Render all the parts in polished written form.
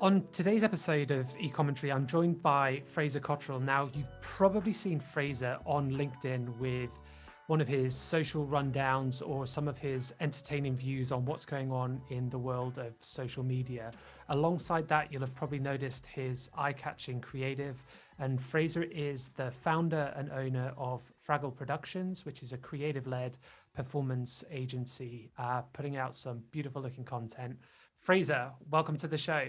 On today's episode of eCommentary, I'm joined by Fraser Cottrell. Now, you've probably seen Fraser on LinkedIn with one of his social rundowns or some of his entertaining views on what's going on in the world of social media. Alongside that, you'll have probably noticed his eye-catching creative. And Fraser is the founder and owner of Fraggell Productions, which is a creative-led performance agency, putting out some beautiful-looking content. Fraser, welcome to the show.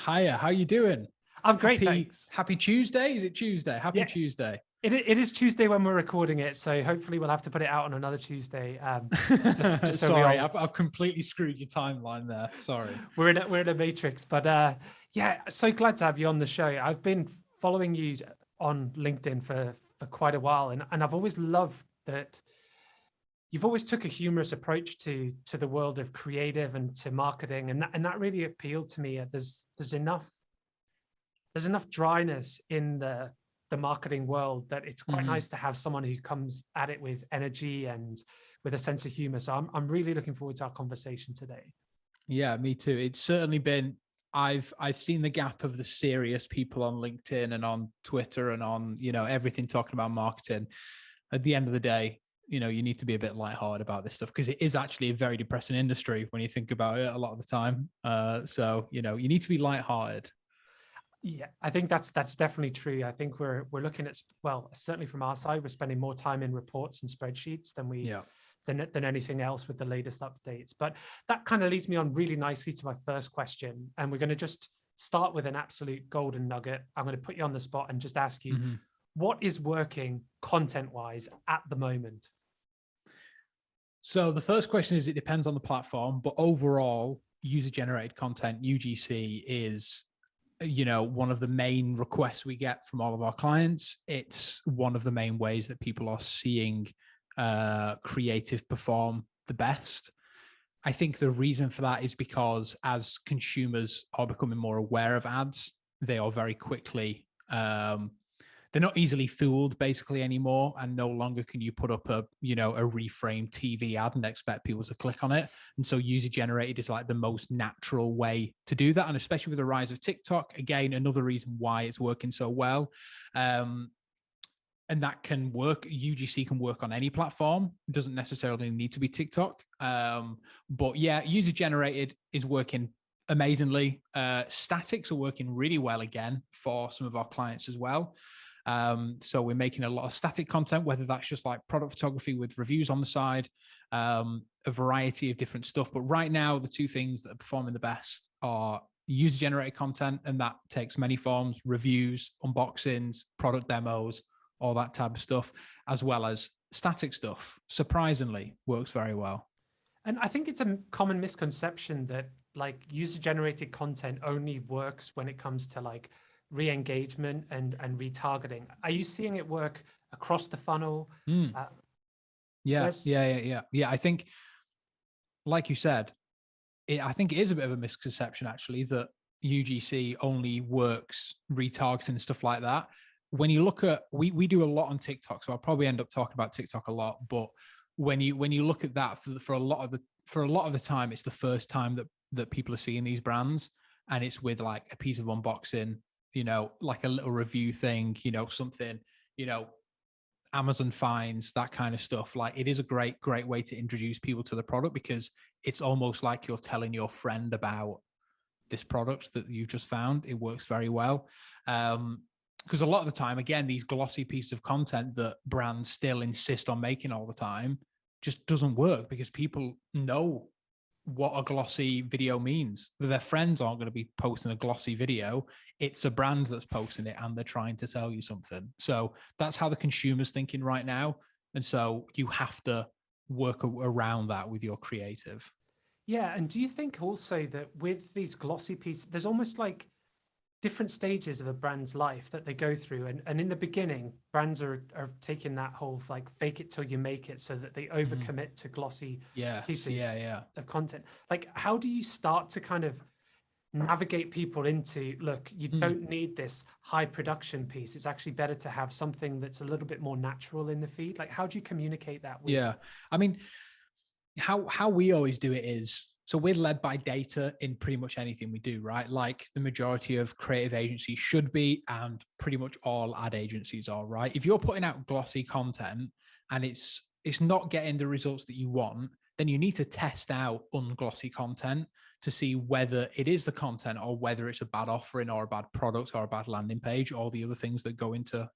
Hiya, how you doing? I'm great, thanks. Happy Tuesday? Is it Tuesday? Happy Yeah. Tuesday. It is Tuesday when we're recording it, so hopefully we'll have to put it out on another Tuesday. Just so Sorry, I've completely screwed your timeline there. Sorry. We're in a matrix, but yeah, so glad to have you on the show. I've been following you on LinkedIn for quite a while, and I've always loved that you've always took a humorous approach to the world of creative and to marketing, and that really appealed to me. There's enough dryness in the marketing world that it's quite nice to have someone who comes at it with energy and with a sense of humor. So I'm really looking forward to our conversation today. Yeah, me too. It's certainly been, I've seen the gap of the serious people on LinkedIn and on Twitter and on, everything talking about marketing. At the end of the day, you need to be a bit lighthearted about this stuff because it is actually a very depressing industry when you think about it a lot of the time. So, you need to be lighthearted. Yeah, I think that's definitely true. I think we're looking at, well, certainly from our side, we're spending more time in reports and spreadsheets than anything else with the latest updates. But that kind of leads me on really nicely to my first question. And we're going to just start with an absolute golden nugget. I'm going to put you on the spot and just ask you, what is working content-wise at the moment? So the first question is, it depends on the platform, but overall, user-generated content, UGC, is one of the main requests we get from all of our clients. It's one of the main ways that people are seeing creative perform the best. I think the reason for that is because as consumers are becoming more aware of ads, they are very quickly, they're not easily fooled basically anymore. And no longer can you put up a reframed TV ad and expect people to click on it. And so user generated is like the most natural way to do that. And especially with the rise of TikTok, again, another reason why it's working so well. And that can work. UGC can work on any platform. It doesn't necessarily need to be TikTok. But yeah, user generated is working amazingly. Statics are working really well again for some of our clients as well. So we're making a lot of static content, whether that's just like product photography with reviews on the side, a variety of different stuff. But right now, the two things that are performing the best are user-generated content, and that takes many forms: reviews, unboxings, product demos, all that type of stuff, as well as static stuff. Surprisingly, works very well. And I think it's a common misconception that like user-generated content only works when it comes to like re-engagement and retargeting. Are you seeing it work across the funnel? Yeah. I think, like you said, I think it is a bit of a misconception actually that UGC only works retargeting and stuff like that. When you look at, we do a lot on TikTok, so I'll probably end up talking about TikTok a lot. But when you look at that for a lot of the time, it's the first time that people are seeing these brands, and it's with like a piece of unboxing, like a little review thing, something, Amazon finds, that kind of stuff. Like, it is a great way to introduce people to the product, because it's almost like you're telling your friend about this product that you've just found. It works very well. Because a lot of the time, again, these glossy pieces of content that brands still insist on making all the time just doesn't work, because people know what a glossy video means. Their friends aren't going to be posting a glossy video. It's a brand that's posting it, and they're trying to sell you something. So that's how the consumer's thinking right now. And so you have to work around that with your creative. Yeah. And do you think also that with these glossy pieces, there's almost like different stages of a brand's life that they go through, and in the beginning, brands are taking that whole like fake it till you make it, so that they overcommit to glossy pieces of content. Like, how do you start to kind of navigate people into, look, you don't need this high production piece, it's actually better to have something that's a little bit more natural in the feed? Like, how do you communicate that with I mean, how we always do it is, So we're led by data in pretty much anything we do, right? Like the majority of creative agencies should be, and pretty much all ad agencies are, right? If you're putting out glossy content and it's not getting the results that you want, then you need to test out unglossy content to see whether it is the content or whether it's a bad offering or a bad product or a bad landing page, or the other things that go into,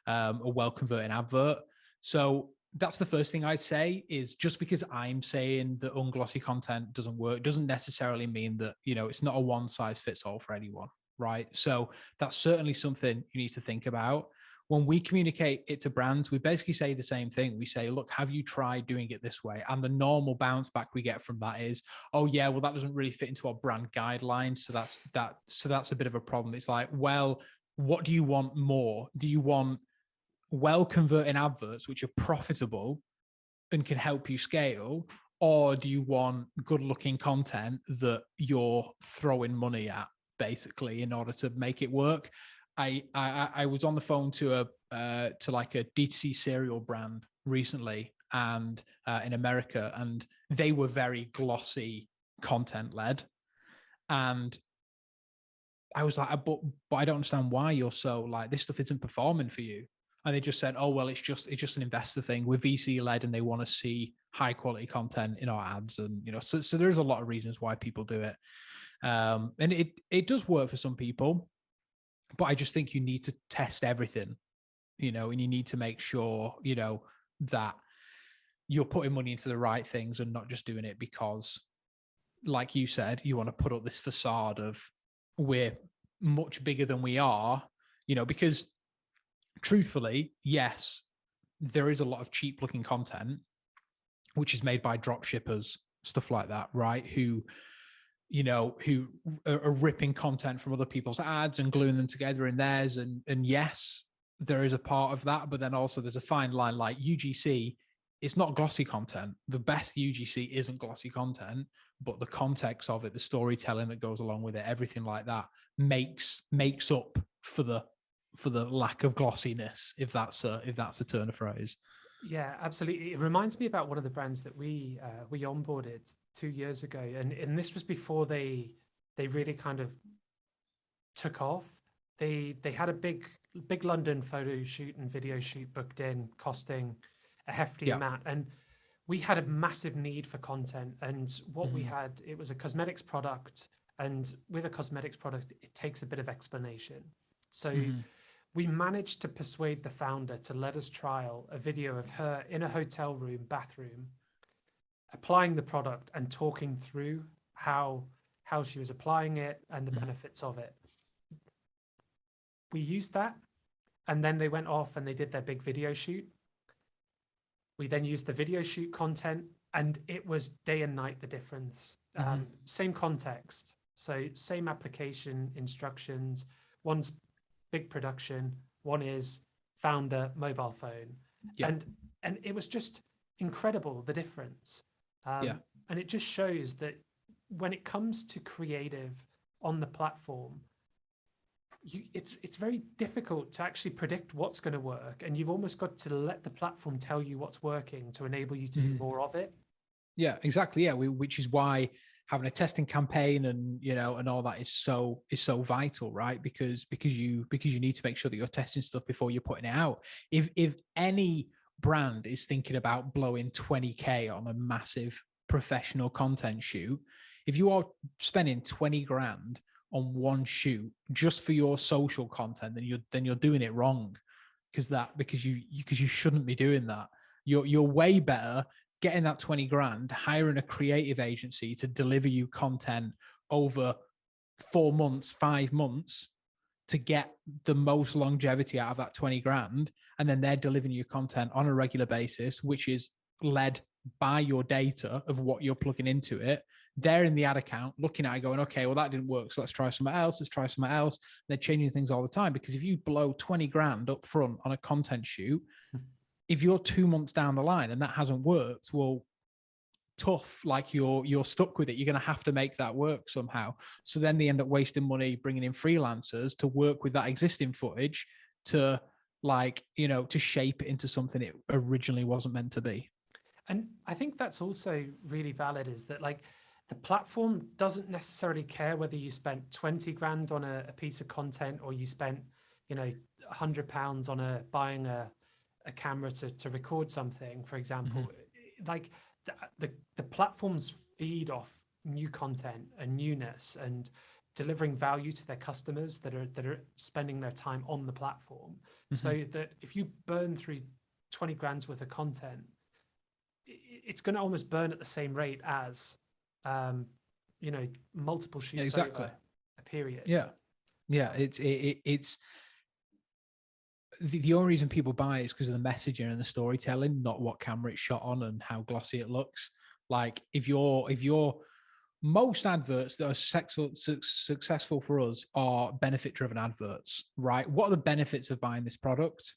a well-converting advert. So that's the first thing I'd say, is just because I'm saying that unglossy content doesn't work doesn't necessarily mean that, it's not a one size fits all for anyone, right? So that's certainly something you need to think about. When we communicate it to brands, we basically say the same thing. We say, look, have you tried doing it this way? And the normal bounce back we get from that is, oh yeah, well, that doesn't really fit into our brand guidelines. So that's a bit of a problem. It's like, well, what do you want more? Do you want well-converting adverts which are profitable and can help you scale, or do you want good-looking content that you're throwing money at, basically, in order to make it work? I was on the phone to like a D2C cereal brand recently, and in America, and they were very glossy content led, and I was like, but I don't understand why you're so like, this stuff isn't performing for you. And they just said, oh, well, it's just an investor thing. We're VC led and they want to see high quality content in our ads. And, so there's a lot of reasons why people do it. And it does work for some people, but I just think you need to test everything, and you need to make sure, that you're putting money into the right things and not just doing it because, like you said, you want to put up this facade of we're much bigger than we are, because truthfully, yes, there is a lot of cheap looking content, which is made by drop shippers, stuff like that, right? Who are ripping content from other people's ads and gluing them together in theirs. And yes, there is a part of that, but then also there's a fine line. Like UGC, it's not glossy content. The best UGC isn't glossy content, but the context of it, the storytelling that goes along with it, everything like that makes up for the lack of glossiness, if that's a turn of phrase. Yeah, absolutely. It reminds me about one of the brands that we onboarded 2 years ago, and this was before they really kind of took off. They had a big London photo shoot and video shoot booked in, costing a hefty amount, and we had a massive need for content. And what we had, it was a cosmetics product, and with a cosmetics product, it takes a bit of explanation. So we managed to persuade the founder to let us trial a video of her in a hotel room, bathroom, applying the product and talking through how she was applying it and the benefits of it. We used that, and then they went off and they did their big video shoot. We then used the video shoot content, and it was day and night the difference. Same context, so same application instructions. One's big production, one is founder mobile phone, and it was just incredible, the difference. And it just shows that when it comes to creative on the platform, it's very difficult to actually predict what's going to work, and you've almost got to let the platform tell you what's working to enable you to do more of it. Yeah, exactly. Yeah, which is why having a testing campaign and and all that is so vital, right? Because you need to make sure that you're testing stuff before you're putting it out. If any brand is thinking about blowing 20K on a massive professional content shoot, if you are spending 20 grand on one shoot just for your social content, then you're doing it wrong, because you shouldn't be doing that. You're way better getting that 20 grand, hiring a creative agency to deliver you content over 4 months, 5 months, to get the most longevity out of that 20 grand. And then they're delivering you content on a regular basis, which is led by your data of what you're plugging into it. They're in the ad account looking at it going, okay, well, that didn't work, so let's try something else. They're changing things all the time, because if you blow 20 grand up front on a content shoot, if you're 2 months down the line and that hasn't worked, well, tough, like you're stuck with it. You're going to have to make that work somehow. So then they end up wasting money bringing in freelancers to work with that existing footage to to shape it into something it originally wasn't meant to be. And I think that's also really valid, is that the platform doesn't necessarily care whether you spent 20 grand on a piece of content or you spent, you know, £100 on buying a camera to record something, for example. Like the platforms feed off new content and newness and delivering value to their customers that are spending their time on the platform. So that if you burn through 20 grand's worth of content, it's going to almost burn at the same rate as you know, multiple shoots over a period. It's the only reason people buy it is because of the messaging and the storytelling, not what camera it's shot on and how glossy it looks. Like if you're most adverts that are successful for us are benefit driven adverts, right? What are the benefits of buying this product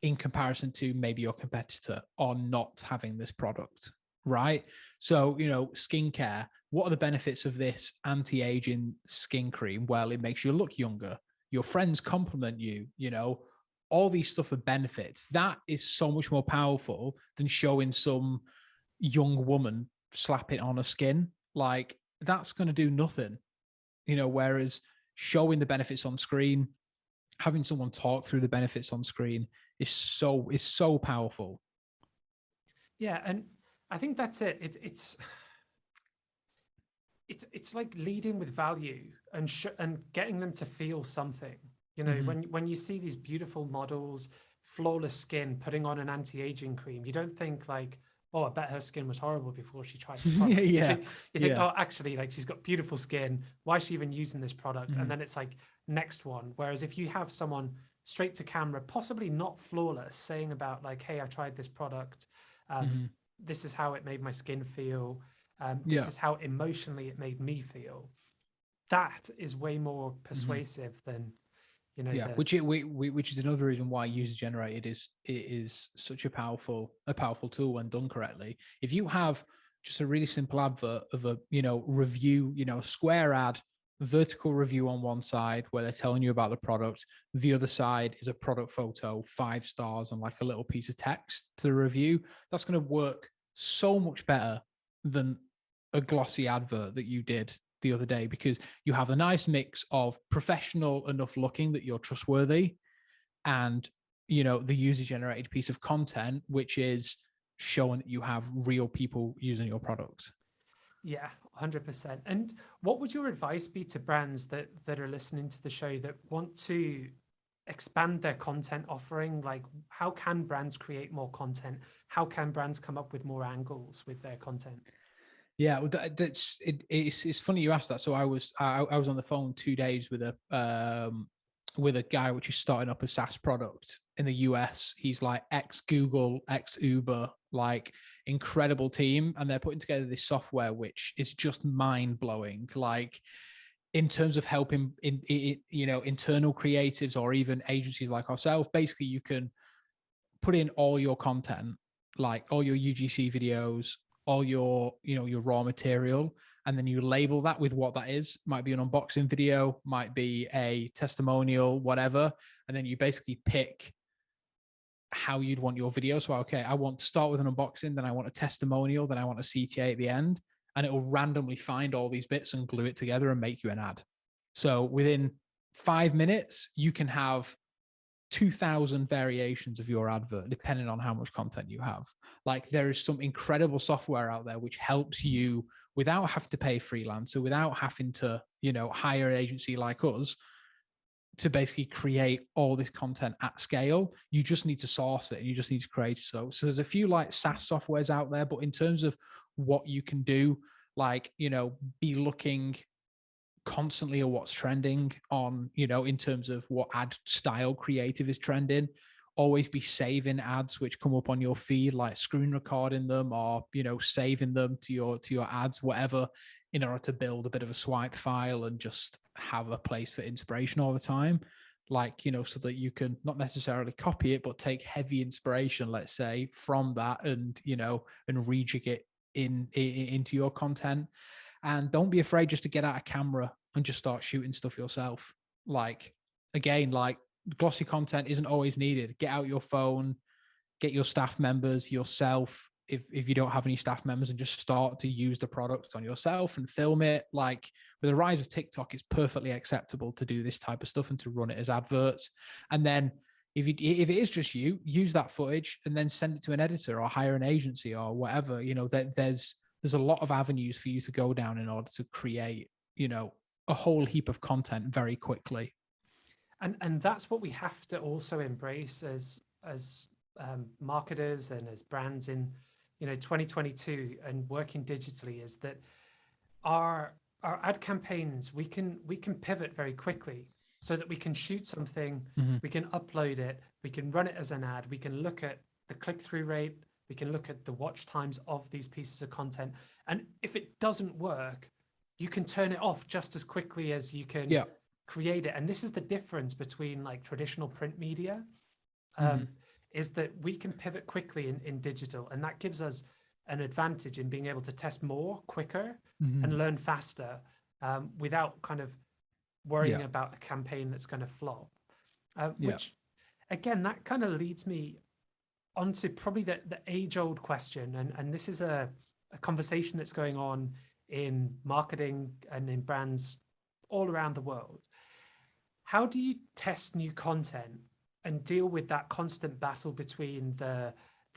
in comparison to maybe your competitor or not having this product, right? So, you know, skincare, what are the benefits of this anti-aging skin cream? Well, it makes you look younger. Your friends compliment you, you know, all these stuff are benefits. That is so much more powerful than showing some young woman slap it on her skin. Like that's going to do nothing, you know, whereas showing the benefits on screen, having someone talk through the benefits on screen is so powerful. Yeah. And I think that's it. It's like leading with value and getting them to feel something. You know, when you see these beautiful models, flawless skin, putting on an anti-aging cream, you don't think like, oh, I bet her skin was horrible before she tried the product. You think, oh, actually, like she's got beautiful skin. Why is she even using this product? And then it's like next one. Whereas if you have someone straight to camera, possibly not flawless, saying about like, hey, I tried this product. This is how it made my skin feel. This is how emotionally it made me feel. That is way more persuasive than, you know, which is another reason why user generated is such a powerful tool when done correctly. If you have just a really simple advert of a, you know, review, you know, square ad, vertical review on one side where they're telling you about the product, the other side is a product photo, 5 stars, and like a little piece of text to the review, that's going to work so much better than a glossy advert that you did the other day, because you have a nice mix of professional enough looking that you're trustworthy and, you know, the user generated piece of content, which is showing that you have real people using your product. Yeah, 100%. And what would your advice be to brands that are listening to the show that want to expand their content offering? Like, how can brands create more content? How can brands come up with more angles with their content? Yeah, well, it's funny you asked that. So I was on the phone 2 days with a guy which is starting up a SaaS product in the US. He's like ex Google, ex Uber, like incredible team, and they're putting together this software which is just mind blowing. Like in terms of helping you know, internal creatives or even agencies like ourselves. Basically, you can put in all your content, like all your UGC videos, all your, you know, your raw material, and then you label that with what that is. Might be an unboxing video, might be a testimonial, whatever. And then you basically pick how you'd want your video. So, okay, I want to start with an unboxing, then I want a testimonial, then I want a CTA at the end. And it will randomly find all these bits and glue it together and make you an ad. So within 5 minutes, you can have 2,000 variations of your advert, depending on how much content you have. Like there is some incredible software out there which helps you without having to pay a freelancer, without having to, you know, hire an agency like us to basically create all this content at scale. You just need to source it and you just need to create. So there's a few like SaaS softwares out there, but in terms of what you can do, like, you know, be looking constantly at what's trending on, you know, in terms of what ad style creative is trending. Always be saving ads which come up on your feed, like screen recording them or, you know, saving them to your ads, whatever, in order to build a bit of a swipe file and just have a place for inspiration all the time. Like, you know, so that you can not necessarily copy it, but take heavy inspiration, let's say, from that and, you know, and rejig it into your content. And don't be afraid just to get out a camera and just start shooting stuff yourself. Like, again, like glossy content isn't always needed. Get out your phone, get your staff members, yourself, if you don't have any staff members, and just start to use the product on yourself and film it. Like with the rise of TikTok, it's perfectly acceptable to do this type of stuff and to run it as adverts. And then if it is just you, use that footage and then send it to an editor or hire an agency or whatever. There's a lot of avenues for you to go down in order to create, a whole heap of content very quickly. And that's what we have to also embrace as marketers and as brands in 2022 and working digitally, is that our ad campaigns, we can pivot very quickly, so that we can shoot something, we can upload it, we can run it as an ad, we can look at the click-through rate, we can look at the watch times of these pieces of content, and if it doesn't work, you can turn it off just as quickly as you can create it. And this is the difference between like traditional print media, is that we can pivot quickly in digital, and that gives us an advantage in being able to test more quicker and learn faster, without kind of worrying about a campaign that's going to flop. Which, again, that kind of leads me onto probably the age-old question, and this is a conversation that's going on in marketing and in brands all around the world. How do you test new content and deal with that constant battle between the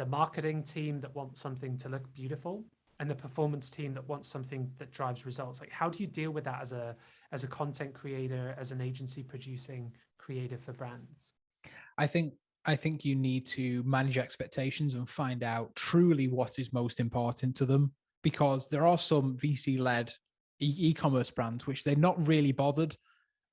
marketing team that wants something to look beautiful and the performance team that wants something that drives results? Like, how do you deal with that as a content creator, as an agency producing creator for brands? I think you need to manage expectations and find out truly what is most important to them, because there are some VC-led e-commerce brands which they're not really bothered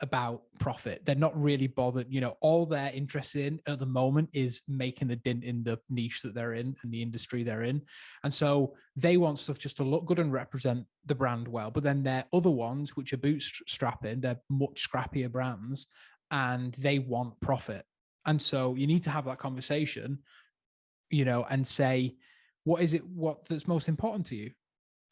about profit. They're not really bothered. All they're interested in at the moment is making the dent in the niche that they're in and the industry they're in. And so they want stuff just to look good and represent the brand well. But then there are other ones which are bootstrapping. They're much scrappier brands and they want profit. And so you need to have that conversation, and say, what's most important to you?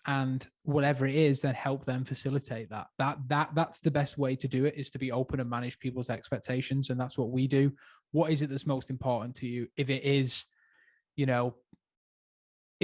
And whatever it is, then help them facilitate that. That's the best way to do it, is to be open and manage people's expectations. And that's what we do. What is it that's most important to you? If it is,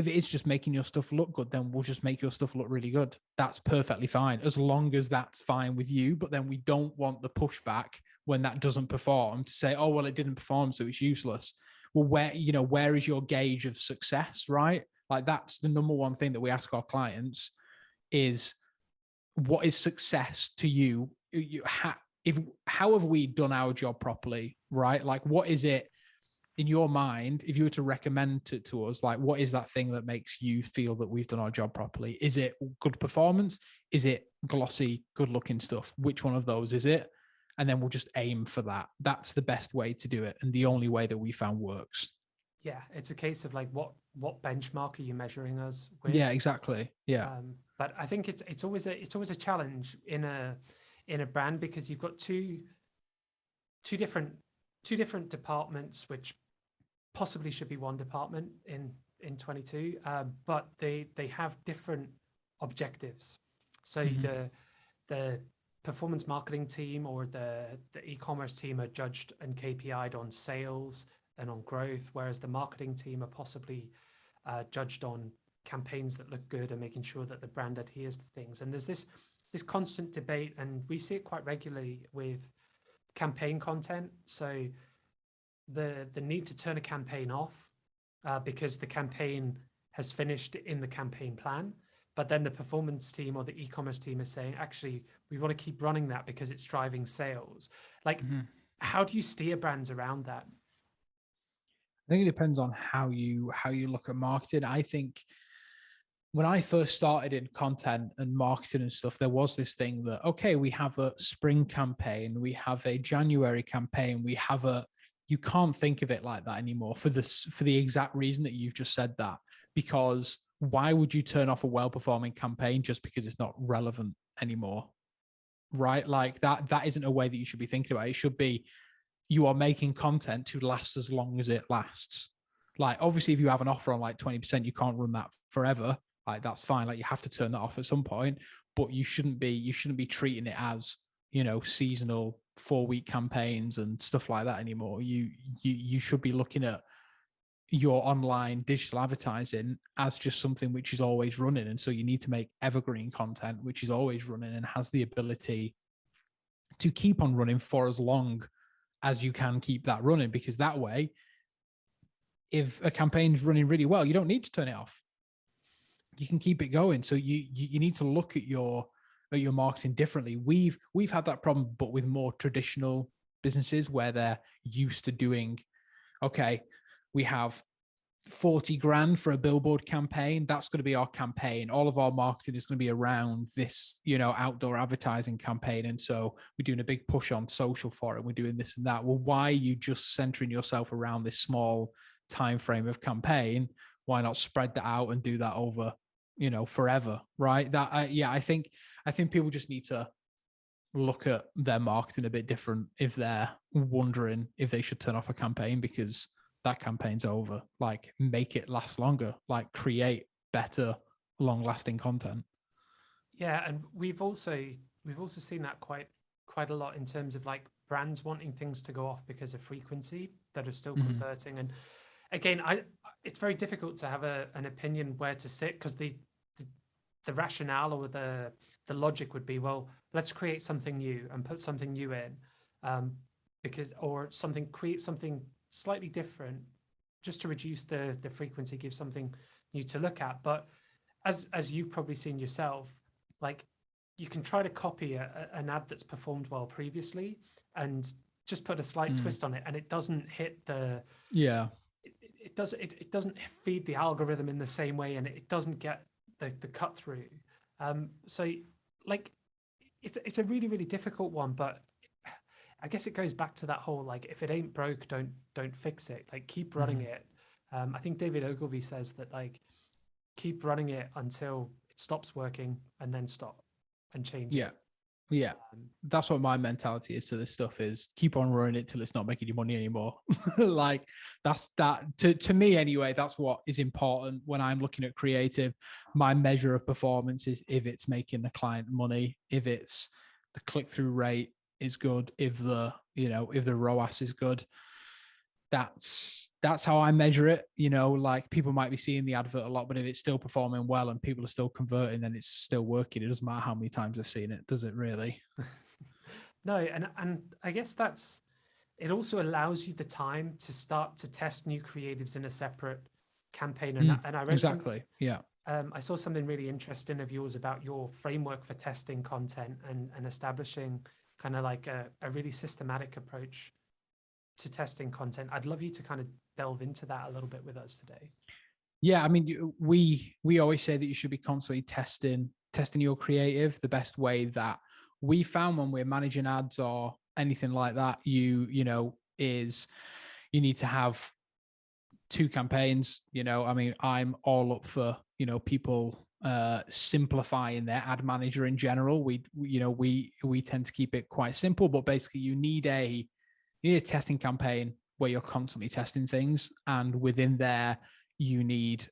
just making your stuff look good, then we'll just make your stuff look really good. That's perfectly fine, as long as that's fine with you. But then we don't want the pushback when that doesn't perform to say, oh, well, it didn't perform, so it's useless. Well, where is your gauge of success, right? Like, that's the number one thing that we ask our clients is, what is success to you? How have we done our job properly, right? Like, what is it in your mind, if you were to recommend it to us, like, what is that thing that makes you feel that we've done our job properly? Is it good performance? Is it glossy, good looking stuff? Which one of those is it? And then we'll just aim for that. That's the best way to do it, and the only way that we found works. Yeah, it's a case of like, what benchmark are you measuring us with? Yeah, exactly. Yeah. But I think it's always a challenge in a brand, because you've got two different departments, which possibly should be one department in 22, but they have different objectives. So the performance marketing team or the e-commerce team are judged and KPI'd on sales and on growth, whereas the marketing team are possibly judged on campaigns that look good and making sure that the brand adheres to things. And there's this constant debate, and we see it quite regularly with campaign content. So the need to turn a campaign off because the campaign has finished in the campaign plan, but then the performance team or the e-commerce team is saying, actually, we want to keep running that because it's driving sales. Like, how do you steer brands around that? I think it depends on how you look at marketing. I think when I first started in content and marketing and stuff, there was this thing that, okay, we have a spring campaign, we have a January campaign, you can't think of it like that anymore for the exact reason that you've just said that. Because why would you turn off a well-performing campaign just because it's not relevant anymore? Right? Like, that isn't a way that you should be thinking about it. It should be, you are making content to last as long as it lasts. Like, obviously, if you have an offer on like 20%, you can't run that forever. Like, that's fine. Like, you have to turn that off at some point, but you shouldn't be treating it as, seasonal 4-week campaigns and stuff like that anymore. You should be looking at, your online digital advertising as just something which is always running. And so you need to make evergreen content, which is always running and has the ability to keep on running for as long as you can keep that running, because that way, if a campaign is running really well, you don't need to turn it off. You can keep it going. So you need to look at your marketing differently. We've had that problem, but with more traditional businesses where they're used to doing, okay, we have 40 grand for a billboard campaign. That's going to be our campaign. All of our marketing is going to be around this, outdoor advertising campaign. And so we're doing a big push on social for it. We're doing this and that. Well, why are you just centering yourself around this small time frame of campaign? Why not spread that out and do that over, forever, right? I think people just need to look at their marketing a bit different if they're wondering if they should turn off a campaign because that campaign's over. Like, make it last longer, like create better, long-lasting content. Yeah, and we've also seen that quite a lot in terms of like brands wanting things to go off because of frequency that are still converting. And again, it's very difficult to have an opinion where to sit, because the rationale or the logic would be, well, let's create something new and put something new in, create something slightly different just to reduce the frequency, give something new to look at. But as you've probably seen yourself, like, you can try to copy an ad that's performed well previously and just put a slight twist on it, and it doesn't hit the it doesn't feed the algorithm in the same way, and it doesn't get the cut through. So like, it's a really, really difficult one, but I guess it goes back to that whole, like, if it ain't broke, don't fix it. Like, keep running it. I think David Ogilvy says that, like, keep running it until it stops working, and then stop and change it. Yeah. That's what my mentality is to this stuff, is keep on running it till it's not making you money anymore. Like, to me anyway, that's what is important when I'm looking at creative. My measure of performance is if it's making the client money, if it's the click-through rate is good, if the ROAS is good. That's how I measure it. Like, people might be seeing the advert a lot, but if it's still performing well and people are still converting, then it's still working. It doesn't matter how many times I've seen it, does it really? No, and I guess it also allows you the time to start to test new creatives in a separate campaign. And I read exactly. I saw something really interesting of yours about your framework for testing content and establishing kind of like a really systematic approach to testing content. I'd love you to kind of delve into that a little bit with us today. Yeah, I mean, we always say that you should be constantly testing your creative. The best way that we found when we're managing ads or anything like that, is you need to have 2 campaigns. I mean, I'm all up for, people simplifying their ad manager in general. We tend to keep it quite simple, but basically you need a testing campaign where you're constantly testing things, and within there you need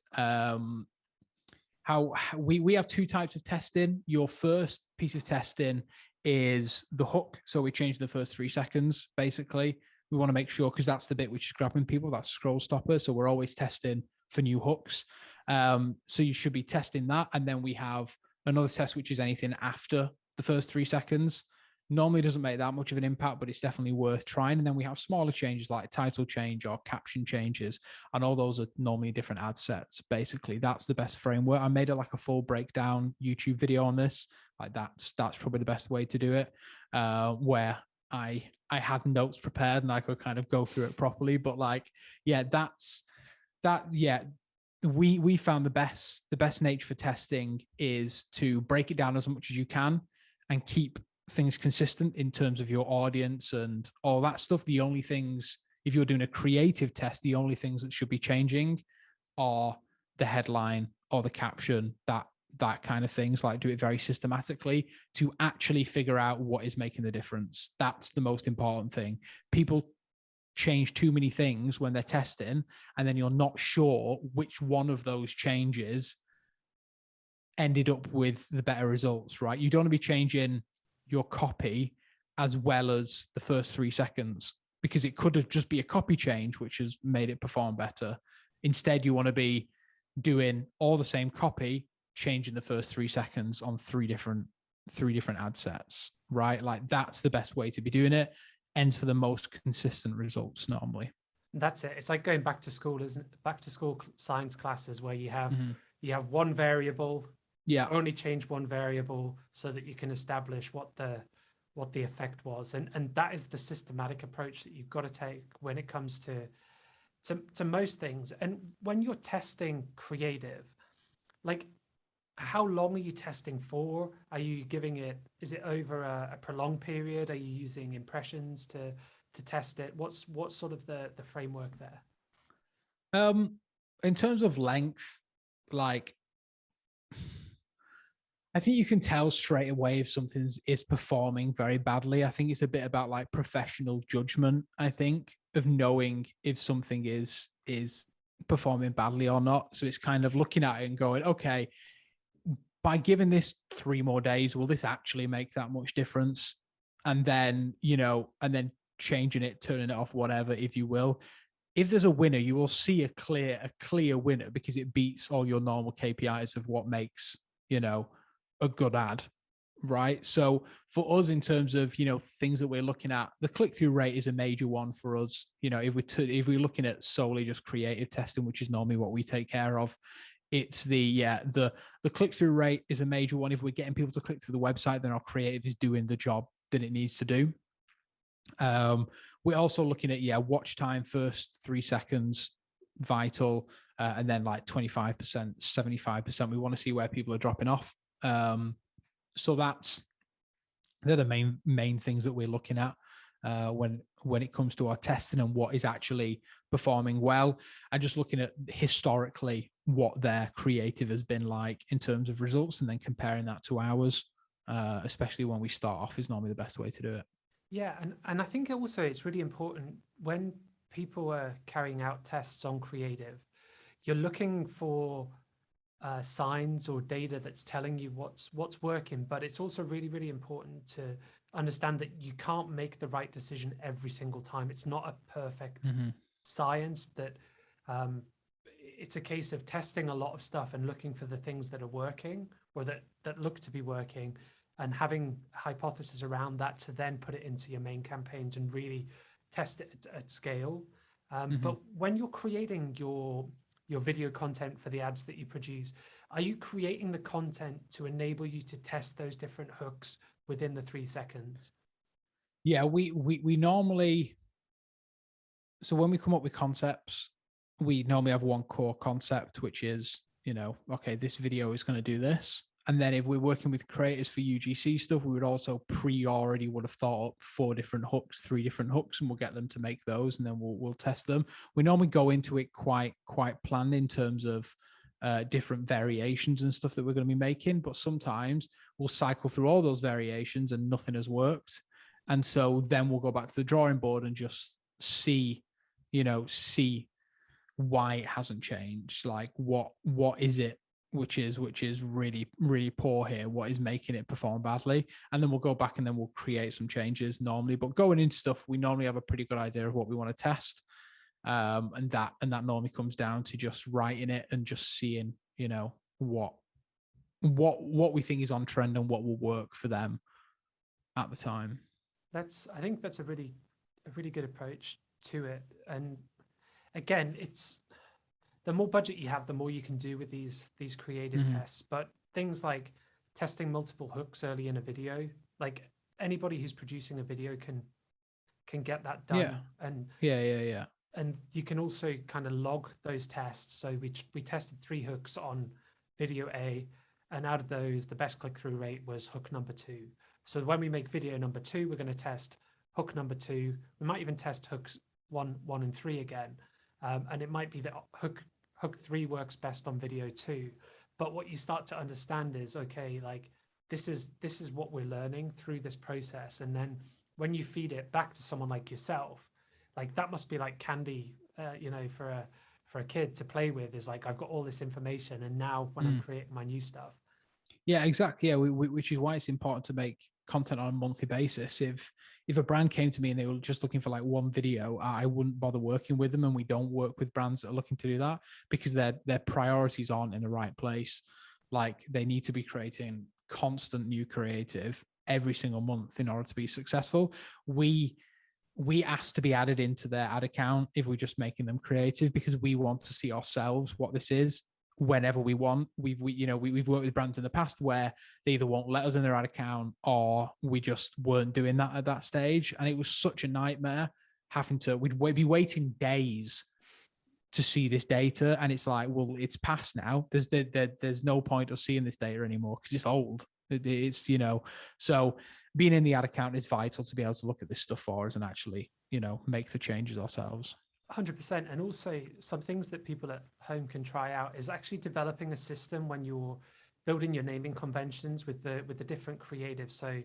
we have 2 types of testing. Your first piece of testing is the hook. So we change the first 3 seconds. Basically, we want to make sure, because that's the bit which is grabbing people, that's scroll stopper. So we're always testing for new hooks. So you should be testing that. And then we have another test, which is anything after the first 3 seconds. Normally doesn't make that much of an impact, but it's definitely worth trying. And then we have smaller changes like title change or caption changes, and all those are normally different ad sets. Basically, that's the best framework. I made it like a full breakdown YouTube video on this. Like, that's probably the best way to do it, where I had notes prepared and I could kind of go through it properly. But like, yeah, we found the best nature for testing is to break it down as much as you can and keep things consistent in terms of your audience and all that stuff. The only things, if you're doing a creative test, the only things that should be changing are the headline or the caption, that kind of things. Like, do it very systematically to actually figure out what is making the difference. That's the most important thing. People change too many things when they're testing, and then you're not sure which one of those changes ended up with the better results, right? You don't want to be changing your copy as well as the first 3 seconds, because it could have just be a copy change which has made it perform better. Instead, you want to be doing all the same copy, changing the first 3 seconds on three different ad sets, right? Like that's the best way to be doing it. Ends for the most consistent results normally. That's it. It's like going back to school, isn't it? Back to school science classes where you have one variable, only change one variable so that you can establish what the effect was. And that is the systematic approach that you've got to take when it comes to most things. And when you're testing creative, like how long are you testing for? Are you giving it, is it over a prolonged period? Are you using impressions to test it? What's sort of the framework there? In terms of length, like I think you can tell straight away if something is performing very badly. I think it's a bit about like professional judgment, I think, of knowing if something is performing badly or not. So it's kind of looking at it and going, okay, by giving this 3 more days, will this actually make that much difference? And then, and then changing it, turning it off, whatever, if you will. If there's a winner, you will see a clear winner because it beats all your normal KPIs of what makes, a good ad, right? So for us, in terms of, things that we're looking at, the click-through rate is a major one for us. If we're looking at solely just creative testing, which is normally what we take care of, it's the click-through rate is a major one. If we're getting people to click through the website, then our creative is doing the job that it needs to do. We're also looking at watch time, first 3 seconds, vital, and then like 25%, 75%. We want to see where people are dropping off. So they're the main things that we're looking at when it comes to our testing and what is actually performing well, and just looking at historically what their creative has been like in terms of results, and then comparing that to ours, especially when we start off, is normally the best way to do it. Yeah, and I think also it's really important when people are carrying out tests on creative, you're looking for signs or data that's telling you what's working, but it's also really, really important to understand that you can't make the right decision every single time. It's not a perfect science. That it's a case of testing a lot of stuff and looking for the things that are working or that look to be working, and having hypotheses around that to then put it into your main campaigns and really test it at scale. But when you're creating your video content for the ads that you produce, are you creating the content to enable you to test those different hooks within the 3 seconds? Yeah, we normally, so when we come up with concepts, we normally have one core concept, which is, okay, this video is going to do this. And then if we're working with creators for UGC stuff, we would also already would have thought up 4 different hooks, 3 different hooks, and we'll get them to make those, and then we'll test them. We normally go into it quite planned in terms of different variations and stuff that we're going to be making. But sometimes we'll cycle through all those variations and nothing has worked. And so then we'll go back to the drawing board and just see why it hasn't changed. Like what is it which is really, really poor here? What is making it perform badly? And then we'll go back and then we'll create some changes normally. But going into stuff, we normally have a pretty good idea of what we want to test. And that normally comes down to just writing it and just seeing, what we think is on trend and what will work for them at the time. I think that's a really good approach to it. And again, it's the more budget you have, the more you can do with these creative tests. But things like testing multiple hooks early in a video, like anybody who's producing a video can get that done. Yeah. And yeah. And you can also kind of log those tests. So we tested 3 hooks on video A, and out of those, the best click-through rate was hook number 2. So when we make video number 2, we're going to test hook number 2. We might even test hooks 1 and 3 again. And it might be that hook 3 works best on video 2. But what you start to understand is, okay, like this is what we're learning through this process. And then when you feed it back to someone like yourself, like that must be like candy, for a kid to play with. Is like, I've got all this information, and now when I'm creating my new stuff. Yeah, exactly. Yeah, which is why it's important to make content on a monthly basis. If a brand came to me and they were just looking for like one video, I wouldn't bother working with them. And we don't work with brands that are looking to do that because their priorities aren't in the right place. Like they need to be creating constant new creative every single month in order to be successful. We ask to be added into their ad account if we're just making them creative because we want to see ourselves what this is whenever we want. We've worked with brands in the past where they either won't let us in their ad account or we just weren't doing that at that stage. And it was such a nightmare we'd be waiting days to see this data. And it's like, well, it's past now. There's no point of seeing this data anymore because it's old. It's, so being in the ad account is vital to be able to look at this stuff for us and actually, make the changes ourselves. 100%. And also some things that people at home can try out is actually developing a system when you're building your naming conventions with the different creatives. So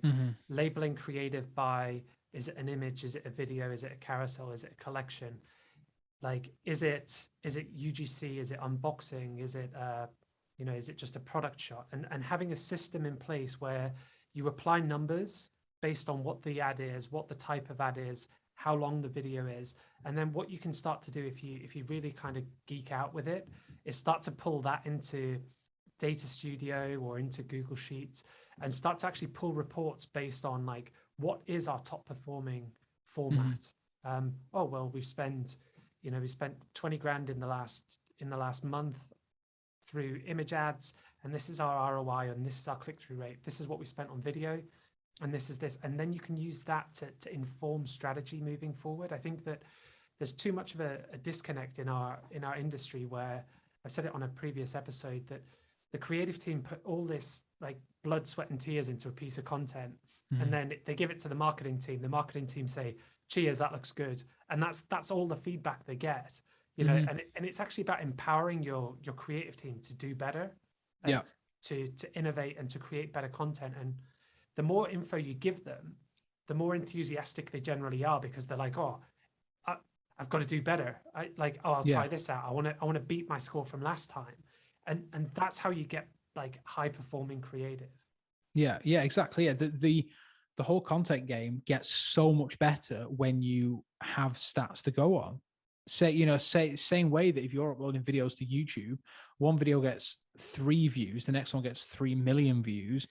labeling creative by, is it an image? Is it a video? Is it a carousel? Is it a collection? Like, is it UGC? Is it unboxing? Is it, is it just a product shot? And having a system in place where you apply numbers based on what the ad is, what the type of ad is, how long the video is. And then what you can start to do if you really kind of geek out with it is start to pull that into Data Studio or into Google Sheets and start to actually pull reports based on like, what is our top performing format? We spent 20 grand in the last month through image ads, and this is our ROI and this is our click-through rate. This is what we spent on video, and this is this. And then you can use that to inform strategy moving forward. I think that there's too much of a disconnect in our industry where I've said it on a previous episode that the creative team put all this like blood, sweat, and tears into a piece of content, and then they give it to the marketing team. The marketing team say, "Cheers, that looks good," and that's all the feedback they get. And it's actually about empowering your creative team to do better, and to innovate and to create better content. And the more info you give them, the more enthusiastic they generally are because they're like, "Oh, I've got to do better. I'll try this out. I want to beat my score from last time," and that's how you get like high performing creative. Yeah, exactly. Yeah, the whole content game gets so much better when you have stats to go on. Same way that if you're uploading videos to YouTube, one video gets 3 views, the next one gets 3 million views.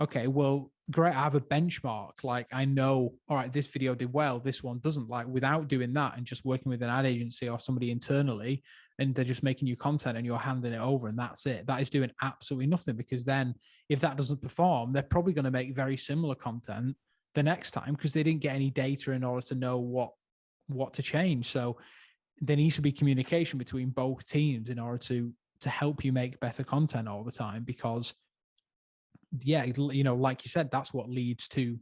Okay, well, great. I have a benchmark. Like I know, all right, this video did well, this one doesn't. Like without doing that and just working with an ad agency or somebody internally, and they're just making you content and you're handing it over and that's it. That is doing absolutely nothing because then if that doesn't perform, they're probably going to make very similar content the next time because they didn't get any data in order to know what to change. So there needs to be communication between both teams in order to help you make better content all the time because like you said, that's what leads to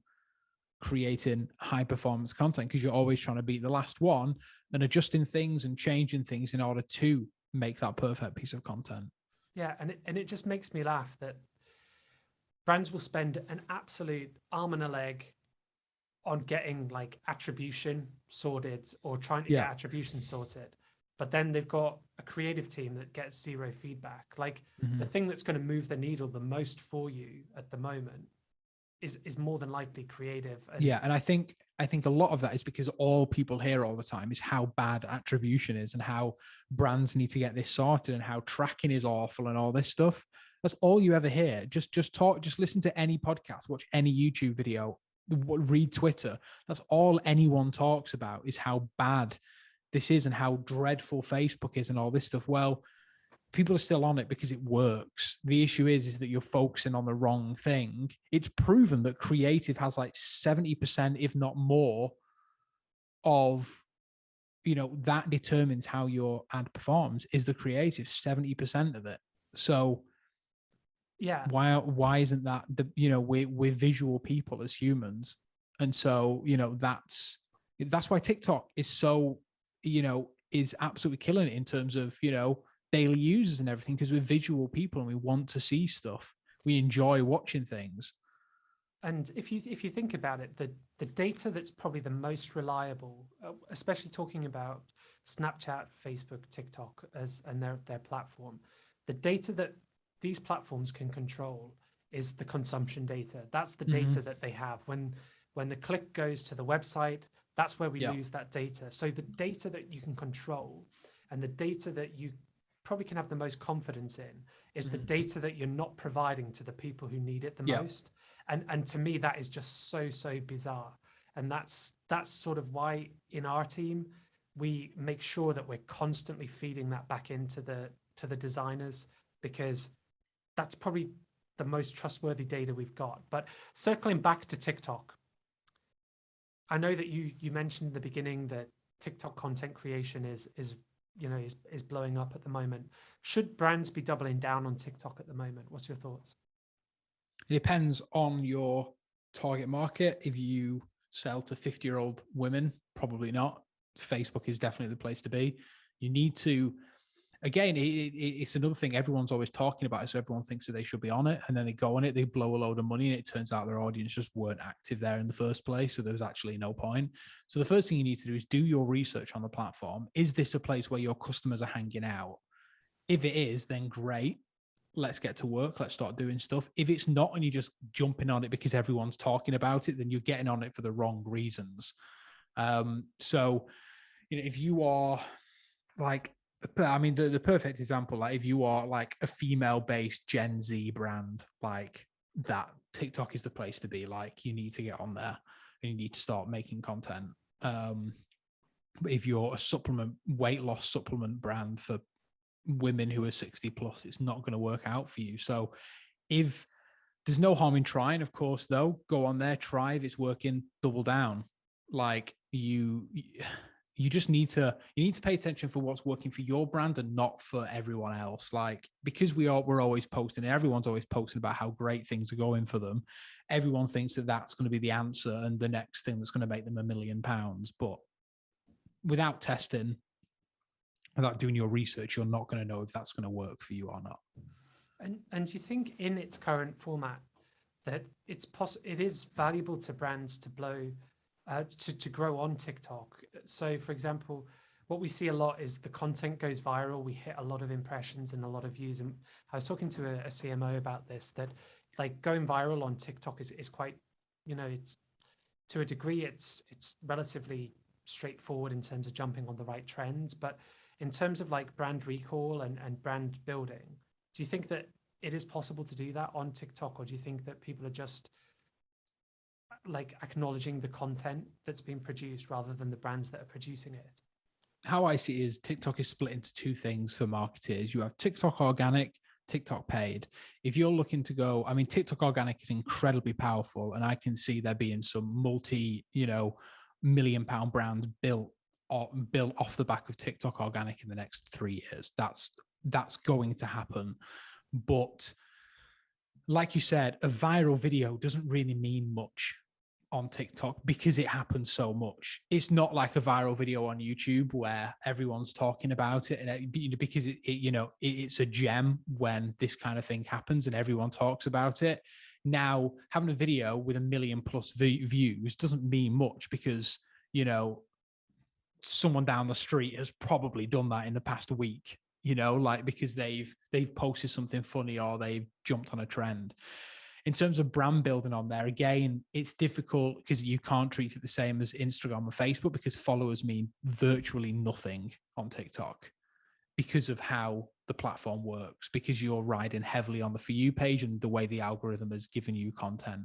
creating high performance content because you're always trying to beat the last one and adjusting things and changing things in order to make that perfect piece of content. Yeah, and it just makes me laugh that brands will spend an absolute arm and a leg on getting like attribution sorted or trying to get attribution sorted. But then they've got a creative team that gets zero feedback. Like the thing that's going to move the needle the most for you at the moment is more than likely creative. And I think a lot of that is because all people hear all the time is how bad attribution is and how brands need to get this sorted and how tracking is awful and all this stuff. That's all you ever hear. Just listen to any podcast, watch any YouTube video, read Twitter. That's all anyone talks about is how bad this is and how dreadful Facebook is and all this stuff. Well, people are still on it because it works. The issue is that you're focusing on the wrong thing. It's proven that creative has like 70%, if not more, of, that determines how your ad performs is the creative, 70% of it. So yeah, why isn't that we're visual people as humans. And so, that's why TikTok is so, is absolutely killing it in terms of, daily users and everything, because we're visual people and we want to see stuff. We enjoy watching things. And if you think about it, the data that's probably the most reliable, especially talking about Snapchat, Facebook, TikTok and their platform, the data that these platforms can control is the consumption data. That's the Mm-hmm. data that they have. When the click goes to the website, that's where we lose that data. So the data that you can control and the data that you probably can have the most confidence in is the data that you're not providing to the people who need it the most. And to me, that is just so bizarre. And that's sort of why in our team, we make sure that we're constantly feeding that back into the designers, because that's probably the most trustworthy data we've got. But circling back to TikTok, I know that you mentioned in the beginning that TikTok content creation is blowing up at the moment. Should brands be doubling down on TikTok at the moment? What's your thoughts? It depends on your target market. If you sell to 50-year-old women, probably not. Facebook is definitely the place to be. You need to, again, it's another thing everyone's always talking about. So everyone thinks that they should be on it, and then they go on it, they blow a load of money, and it turns out their audience just weren't active there in the first place. So there was actually no point. So the first thing you need to do is do your research on the platform. Is this a place where your customers are hanging out? If it is, then great. Let's get to work. Let's start doing stuff. If it's not, and you're just jumping on it because everyone's talking about it, then you're getting on it for the wrong reasons. So, if you are like, I mean, the perfect example, like if you are like a female-based Gen Z brand, like that, TikTok is the place to be. Like, you need to get on there and you need to start making content. But if you're a weight loss supplement brand for women who are 60 plus, it's not going to work out for you. So if there's no harm in trying, of course, though, go on there, try. If it's working, double down. Like you just need to pay attention for what's working for your brand and not for everyone else. Like, because we're always posting, and everyone's always posting about how great things are going for them. Everyone thinks that that's going to be the answer and the next thing that's going to make them £1 million. But without testing, without doing your research, you're not going to know if that's going to work for you or not. And do you think in its current format that it is valuable to brands to grow on TikTok? So, for example, what we see a lot is the content goes viral. We hit a lot of impressions and a lot of views. And I was talking to a CMO about this, that like going viral on TikTok is quite, it's to a degree, it's relatively straightforward in terms of jumping on the right trends. But in terms of like brand recall and brand building, do you think that it is possible to do that on TikTok, or do you think that people are just like acknowledging the content that's being produced rather than the brands that are producing it? How I see it is TikTok is split into two things for marketers. You have TikTok organic, TikTok paid. If you're looking to go, I mean, TikTok organic is incredibly powerful, and I can see there being some multi-million pound brands built off the back of TikTok organic in the next 3 years. That's going to happen. But like you said, a viral video doesn't really mean much on TikTok because it happens so much. It's not like a viral video on YouTube where everyone's talking about it, and because it's a gem when this kind of thing happens and everyone talks about it. Now, having a video with 1 million plus views doesn't mean much because someone down the street has probably done that in the past week, because they've posted something funny or they've jumped on a trend. In terms of brand building on there, again, it's difficult because you can't treat it the same as Instagram or Facebook, because followers mean virtually nothing on TikTok because of how the platform works, because you're riding heavily on the For You page and the way the algorithm has given you content.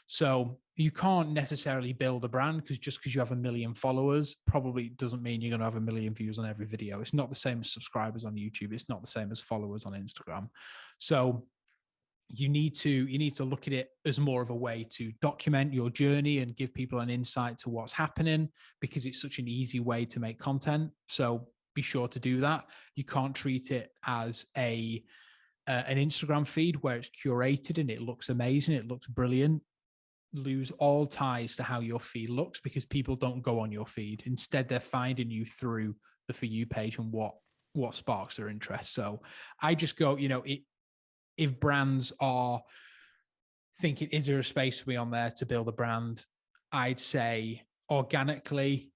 So you can't necessarily build a brand because just because you have 1 million followers probably doesn't mean you're going to have 1 million views on every video. It's not the same as subscribers on YouTube. It's not the same as followers on Instagram. So you need to look at it as more of a way to document your journey and give people an insight to what's happening, because it's such an easy way to make content. So be sure to do that. You can't treat it as an Instagram feed where it's curated and it looks amazing, it looks brilliant. Lose all ties to how your feed looks, because people don't go on your feed. Instead, they're finding you through the For You page and what sparks their interest. So I just go, if brands are thinking, is there a space for me on there to build a brand? I'd say organically,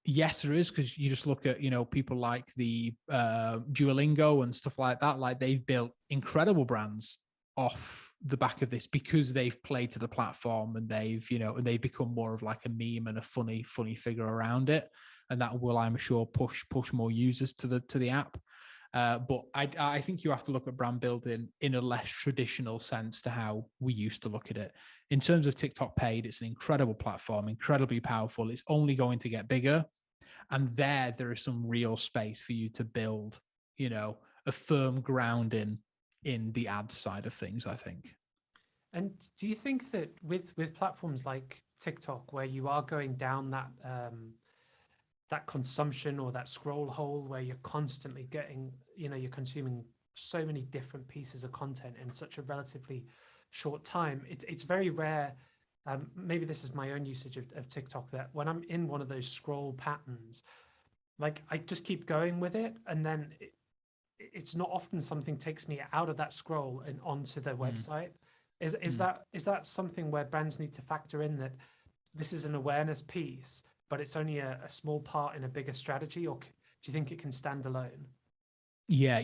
yes, there is, because you just look at, people like the Duolingo and stuff like that. Like, they've built incredible brands off the back of this because they've played to the platform and they've, and they've become more of like a meme and a funny figure around it. And that will, I'm sure, push more users to the app. But I think you have to look at brand building in a less traditional sense to how we used to look at it. In terms of TikTok paid, it's an incredible platform, incredibly powerful. It's only going to get bigger. And there is some real space for you to build, a firm grounding in the ad side of things, I think. And do you think that with platforms like TikTok, where you are going down that that consumption or that scroll hole where you're constantly getting, you're consuming so many different pieces of content in such a relatively short time, it's very rare. Maybe this is my own usage of TikTok, that when I'm in one of those scroll patterns, like I just keep going with it, and then it's not often something takes me out of that scroll and onto the website. Is that something where brands need to factor in, that this is an awareness piece, but it's only a small part in a bigger strategy, or do you think it can stand alone? Yeah,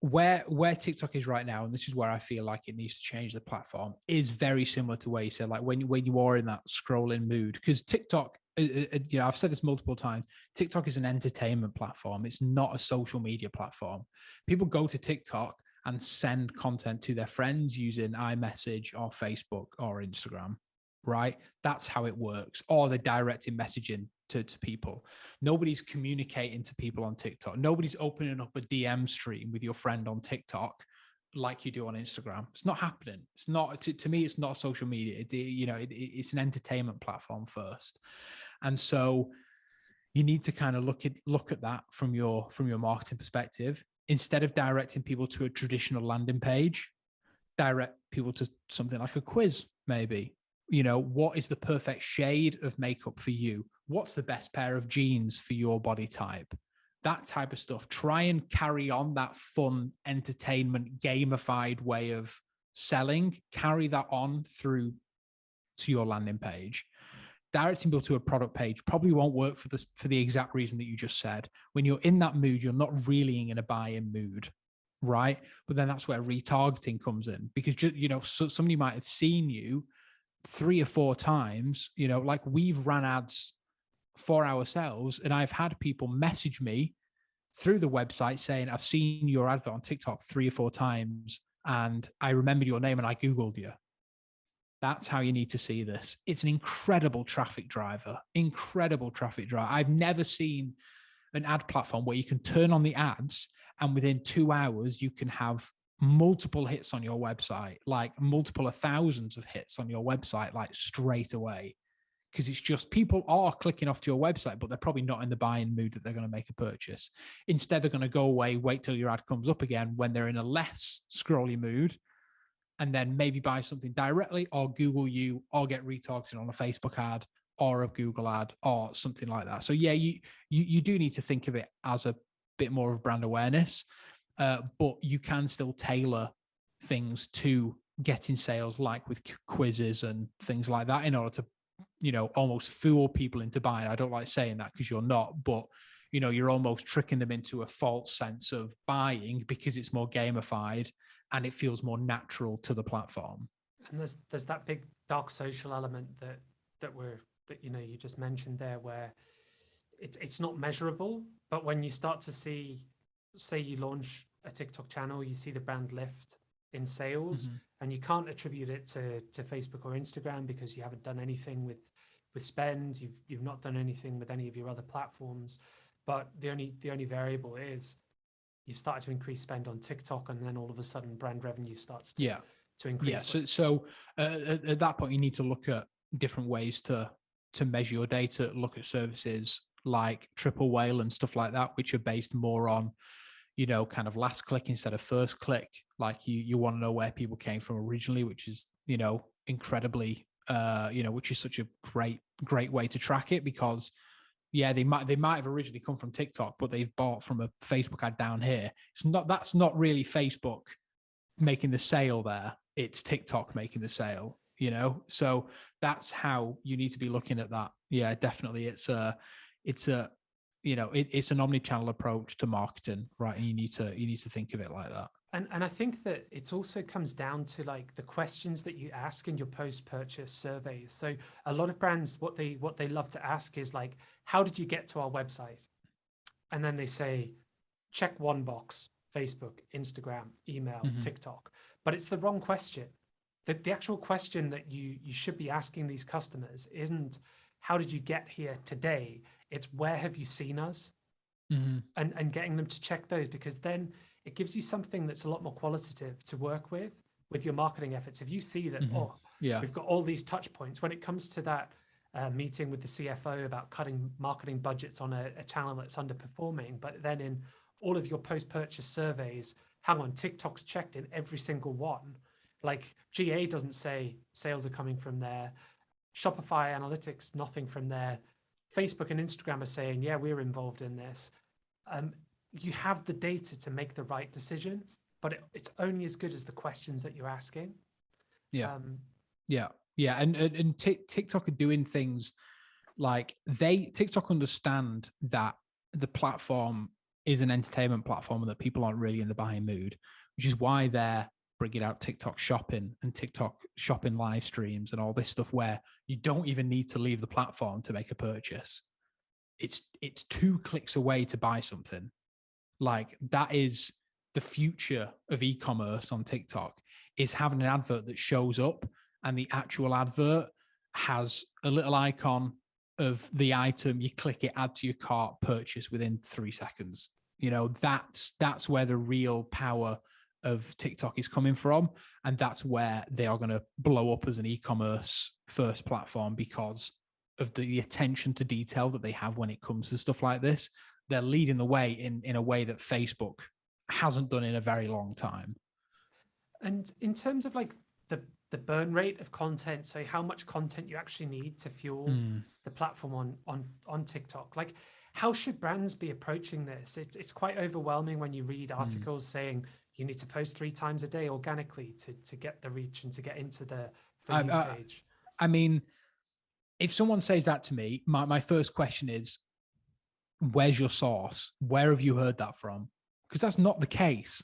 where TikTok is right now, and this is where I feel like it needs to change the platform, is very similar to where you said, like when you are in that scrolling mood, because TikTok, I've said this multiple times, TikTok is an entertainment platform. It's not a social media platform. People go to TikTok and send content to their friends using iMessage or Facebook or Instagram, right? That's how it works. Or they're directing messaging to people. Nobody's communicating to people on TikTok. Nobody's opening up a DM stream with your friend on TikTok like you do on Instagram. It's not happening. It's not, to me, it's not social media. It's an entertainment platform first. And so you need to kind of look at that from your marketing perspective. Instead of directing people to a traditional landing page, direct people to something like a quiz, maybe. What is the perfect shade of makeup for you? What's the best pair of jeans for your body type? That type of stuff. Try and carry on that fun, entertainment, gamified way of selling. Carry that on through to your landing page. Directing people to a product page probably won't work for the exact reason that you just said. When you're in that mood, you're not really in a buy-in mood, right? But then that's where retargeting comes in, because so somebody might have seen you 3 or 4 times, like we've ran ads for ourselves, and I've had people message me through the website saying, I've seen your advert on TikTok 3 or 4 times and I remembered your name and I Googled you. That's how you need to see this. It's an incredible traffic driver. I've never seen an ad platform where you can turn on the ads and within 2 hours you can have multiple hits on your website, like multiple of thousands of hits on your website, like straight away. Because it's just people are clicking off to your website, but they're probably not in the buying mood that they're going to make a purchase. Instead, they're going to go away, wait till your ad comes up again when they're in a less scrolly mood, and then maybe buy something directly or Google you or get retargeted on a Facebook ad or a Google ad or something like that. So yeah, you do need to think of it as a bit more of brand awareness, but you can still tailor things to getting sales, like with quizzes and things like that, in order to almost fool people into buying. I don't like saying that because you're not, but you're almost tricking them into a false sense of buying because it's more gamified and it feels more natural to the platform. And there's that big dark social element that you just mentioned there, where it's not measurable, but when you start to see, say you launch a TikTok channel, you see the brand lift in sales, and you can't attribute it to Facebook or Instagram because you haven't done anything with spend, you've not done anything with any of your other platforms, but the only variable is you've started to increase spend on TikTok, and then all of a sudden brand revenue starts to increase. Yeah, so at that point you need to look at different ways to measure your data, look at services like triple whale and stuff like that, which are based more on kind of last click instead of first click. Like you want to know where people came from originally, which is, incredibly, which is such a great way to track it, because they might have originally come from TikTok, but they've bought from a Facebook ad down here. That's not really Facebook making the sale there. It's TikTok making the sale, so that's how you need to be looking at that. Yeah, definitely. It's an omni-channel approach to marketing, right? And you need to think of it like that. And I think that it also comes down to like the questions that you ask in your post-purchase surveys. So a lot of brands, what they love to ask is like, how did you get to our website? And then they say, check one box, Facebook, Instagram, email, Mm-hmm. TikTok. But it's the wrong question. The actual question that you should be asking these customers isn't how did you get here today? It's where have you seen us? Mm-hmm. And getting them to check those, because then it gives you something that's a lot more qualitative to work with your marketing efforts. If you see that, Mm-hmm. oh, Yeah. we've got all these touch points, when it comes to that meeting with the CFO about cutting marketing budgets on a channel that's underperforming, but then in all of your post-purchase surveys, hang on, TikTok's checked in every single one. Like GA doesn't say sales are coming from there. Shopify Analytics, nothing from there. Facebook and Instagram are saying, yeah, we're involved in this. Um, you have the data to make the right decision, but it's only as good as the questions that you're asking. Yeah. Yeah. Yeah. And TikTok are doing things like TikTok understand that the platform is an entertainment platform and that people aren't really in the buying mood, which is why they're bringing out TikTok shopping and TikTok shopping live streams and all this stuff where you don't even need to leave the platform to make a purchase. It's 2 clicks away to buy something. Like that is the future of e-commerce on TikTok, is having an advert that shows up and the actual advert has a little icon of the item. You click it, add to your cart, purchase within 3 seconds. You know, that's where the real power of TikTok is coming from. And that's where they are going to blow up as an e-commerce first platform because of the attention to detail that they have when it comes to stuff like this. They're leading the way in a way that Facebook hasn't done in a very long time. And in terms of like the burn rate of content, so how much content you actually need to fuel the platform on TikTok, like how should brands be approaching this? It's quite overwhelming when you read articles saying you need to post 3 times a day organically to get the reach and to get into the For You page. I mean, if someone says that to me, my first question is, where's your source? Where have you heard that from? Because that's not the case.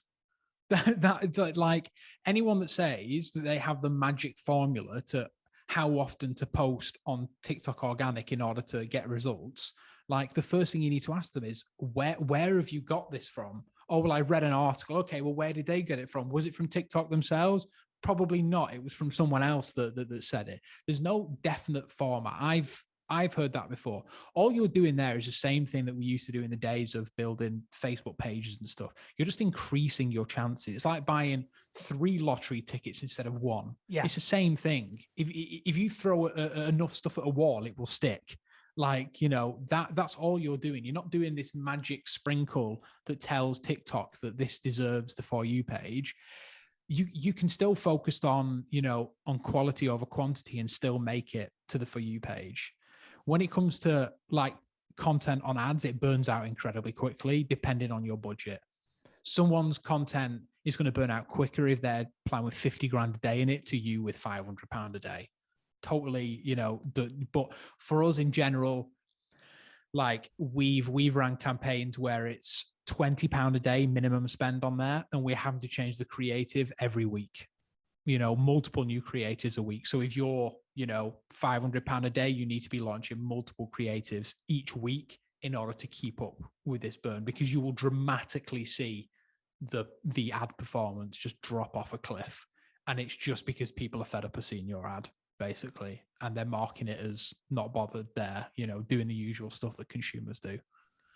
That like anyone that says that they have the magic formula to how often to post on TikTok organic in order to get results, like the first thing you need to ask them is where have you got this from? Oh, well, I read an article. Okay, well, where did they get it from? Was it from TikTok themselves? Probably not. It was from someone else that said it. There's no definite format. I've heard that before. All you're doing there is the same thing that we used to do in the days of building Facebook pages and stuff. You're just increasing your chances. It's like buying 3 lottery tickets instead of 1. Yeah. It's the same thing. If you throw enough stuff at a wall, it will stick. Like, you know, that's all you're doing. You're not doing this magic sprinkle that tells TikTok that this deserves the For You page. You can still focus on, you know, on quality over quantity and still make it to the For You page. When it comes to like content on ads, it burns out incredibly quickly, depending on your budget. Someone's content is going to burn out quicker if they're playing with 50 grand a day in it to you with £500 a day. Totally, you know, but for us in general, like we've ran campaigns where it's £20 a day minimum spend on there, and we're having to change the creative every week. You know, multiple new creatives a week. So if you're, you know, £500 a day, you need to be launching multiple creatives each week in order to keep up with this burn, because you will dramatically see the ad performance just drop off a cliff. And it's just because people are fed up of seeing your ad, basically, and they're marking it as not bothered there, you know, doing the usual stuff that consumers do.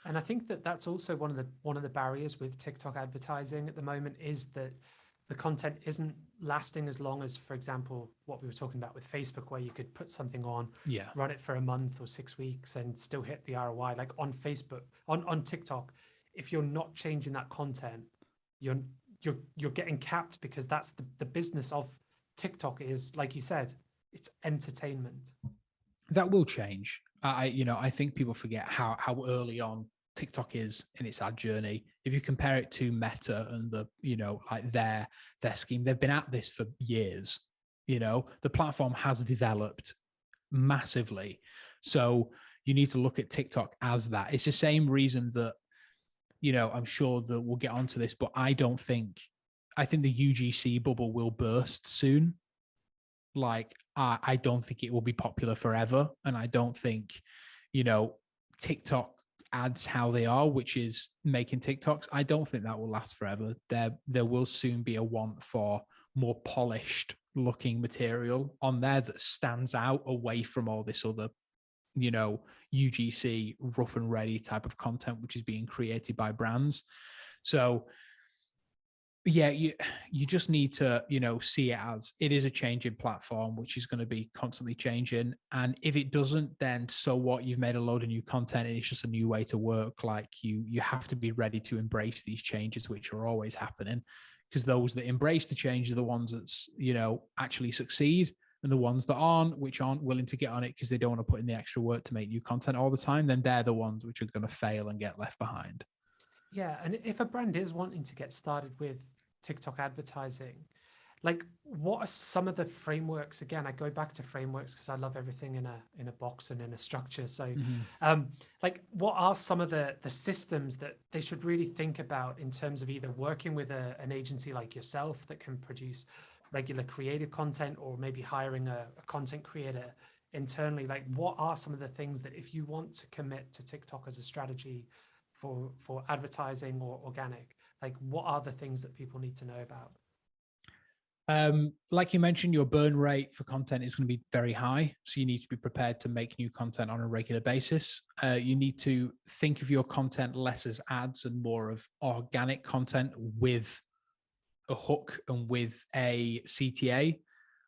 And I think that that's also one of the barriers with TikTok advertising at the moment, is that the content isn't lasting as long as, for example, what we were talking about with Facebook, where you could put something on, run it for a month or 6 weeks and still hit the ROI. Like on Facebook, on TikTok, if you're not changing that content, you're getting capped, because that's the business of TikTok is, like you said, it's entertainment. That will change. I think people forget how early on TikTok is in its ad journey. If you compare it to Meta and the, you know, like their scheme, they've been at this for years. You know, the platform has developed massively. So you need to look at TikTok as that. It's the same reason that, you know, I'm sure that we'll get onto this, but I don't think I think the UGC bubble will burst soon. Like, I don't think it will be popular forever. And I don't think, TikTok ads how they are, which is making TikToks, I don't think that will last forever. There will soon be a want for more polished looking material on there that stands out away from all this other, UGC rough and ready type of content, which is being created by brands. So yeah, you just need to, see it as it is a changing platform, which is going to be constantly changing. And if it doesn't, then so what? You've made a load of new content and it's just a new way to work. Like you have to be ready to embrace these changes, which are always happening, because those that embrace the change are the ones that's, actually succeed. And the ones that aren't, which aren't willing to get on it because they don't want to put in the extra work to make new content all the time, then they're the ones which are going to fail and get left behind. Yeah, and if a brand is wanting to get started with TikTok advertising, like what are some of the frameworks? Again, I go back to frameworks because I love everything in a box and in a structure. So, like, what are some of the systems that they should really think about in terms of either working with an agency like yourself that can produce regular creative content, or maybe hiring a content creator internally? Like, what are some of the things that if you want to commit to TikTok as a strategy for advertising or organic, like what are the things that people need to know about? Like you mentioned, your burn rate for content is going to be very high. So you need to be prepared to make new content on a regular basis. You need to think of your content less as ads and more of organic content with a hook and with a CTA.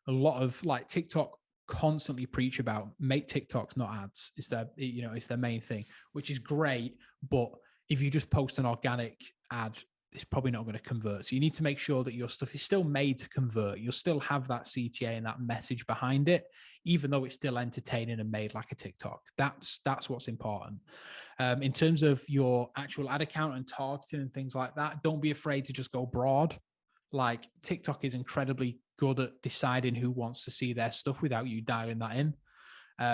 A lot of like TikTok constantly preach about make TikToks, not ads. It's their main thing, which is great. But if you just post an organic ad, it's probably not going to convert. So you need to make sure that your stuff is still made to convert. You'll still have that CTA and that message behind it, even though it's still entertaining and made like a TikTok. That's what's important. In terms of your actual ad account and targeting and things like that, don't be afraid to just go broad. Like TikTok is incredibly good at deciding who wants to see their stuff without you dialing that in.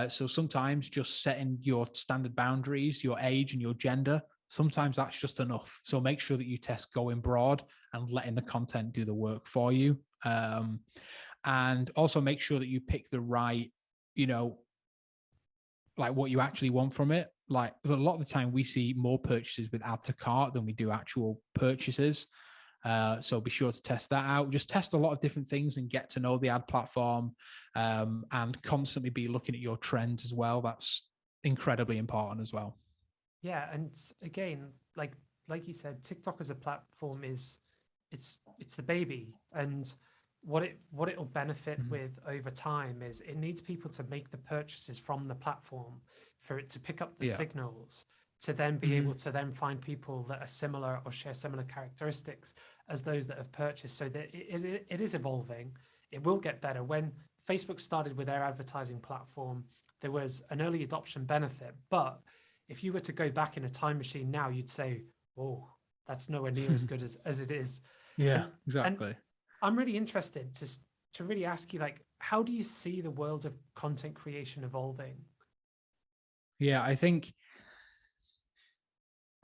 So sometimes just setting your standard boundaries, your age and your gender, sometimes that's just enough. So make sure that you test going broad and letting the content do the work for you. And also make sure that you pick the right, like what you actually want from it. Like a lot of the time we see more purchases with add to cart than we do actual purchases. So be sure to test that out. Just test a lot of different things and get to know the ad platform, and constantly be looking at your trends as well. That's incredibly important as well. Yeah, and again, like you said, TikTok as a platform it's the baby, and what it'll benefit with over time is it needs people to make the purchases from the platform for it to pick up the signals to then be able to then find people that are similar or share similar characteristics as those that have purchased. So that it is evolving. It will get better. When Facebook started with their advertising platform, there was an early adoption benefit, but if you were to go back in a time machine now, you'd say, "Oh, that's nowhere near as good as it is." Yeah, exactly. And I'm really interested to really ask you, like, how do you see the world of content creation evolving? Yeah, I think